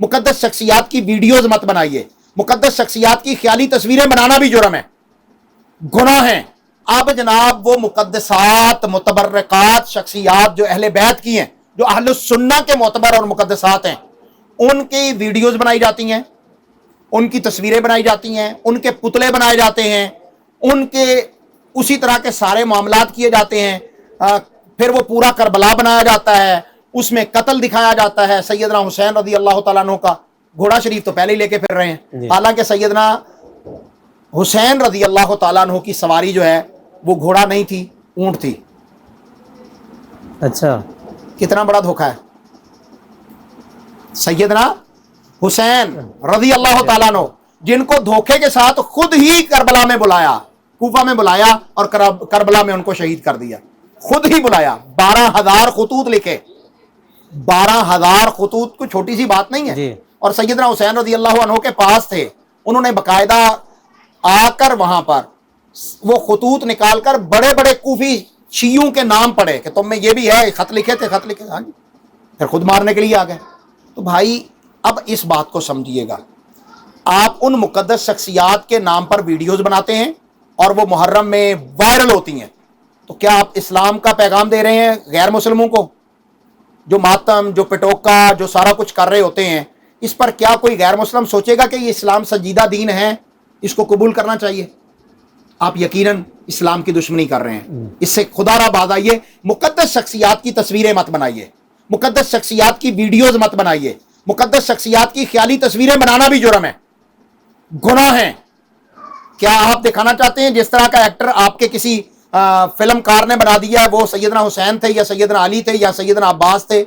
مقدس شخصیات کی ویڈیوز مت بنائیے. مقدس شخصیات کی خیالی تصویریں بنانا بھی جرم ہے، گناہ ہیں. اب جناب وہ مقدسات متبرکات شخصیات جو اہل بیت کی ہیں، جو اہل السنہ کے معتبر اور مقدسات ہیں، ان کی ویڈیوز بنائی جاتی ہیں، ان کی تصویریں بنائی جاتی ہیں، ان کے پتلے بنائے جاتے ہیں، ان کے اسی طرح کے سارے معاملات کیے جاتے ہیں. پھر وہ پورا کربلا بنایا جاتا ہے، اس میں قتل دکھایا جاتا ہے سیدنا حسین رضی اللہ تعالیٰ عنہ کا. گھوڑا شریف تو پہلے ہی لے کے پھر رہے ہیں، حالانکہ سیدنا حسین رضی اللہ تعالیٰ عنہ کی سواری جو ہے وہ گھوڑا نہیں تھی، اونٹ تھی. اچھا، کتنا بڑا دھوکہ ہے. سیدنا حسین رضی اللہ تعالیٰ عنہ جن کو دھوکے کے ساتھ خود ہی کربلا میں بلایا، کوفہ میں بلایا اور کربلا میں ان کو شہید کر دیا. خود ہی بلایا، 12,000 خطوط لکھے. 12,000 خطوط کوئی چھوٹی سی بات نہیں ہے. جی. اور سیدنا حسین رضی اللہ عنہ کے پاس تھے، انہوں نے باقاعدہ آ کر وہاں پر وہ خطوط نکال کر بڑے بڑے کوفی شیعوں کے نام پڑھے کہ تم میں یہ بھی ہے، خط لکھے تھے، خط لکھے. ہاں جی، پھر خود مارنے کے لیے آ گئے. تو بھائی اب اس بات کو سمجھیے گا، آپ ان مقدس شخصیات کے نام پر ویڈیوز بناتے ہیں اور وہ محرم میں وائرل ہوتی ہیں، تو کیا آپ اسلام کا پیغام دے رہے ہیں غیر مسلموں کو؟ جو ماتم، جو پٹوکا، جو سارا کچھ کر رہے ہوتے ہیں، اس پر کیا کوئی غیر مسلم سوچے گا کہ یہ اسلام سنجیدہ دین ہے، اس کو قبول کرنا چاہیے؟ آپ یقیناً اسلام کی دشمنی کر رہے ہیں. اس سے خدا را باز آئیے. مقدس شخصیات کی تصویریں مت بنائیے، مقدس شخصیات کی ویڈیوز مت بنائیے. مقدس شخصیات کی خیالی تصویریں بنانا بھی جرم ہے، گناہ ہیں. کیا آپ دکھانا چاہتے ہیں جس طرح کا ایکٹر آپ کے کسی فلم کار نے بنا دیا ہے وہ سیدنا حسین تھے یا سیدنا علی تھے یا سیدنا عباس تھے؟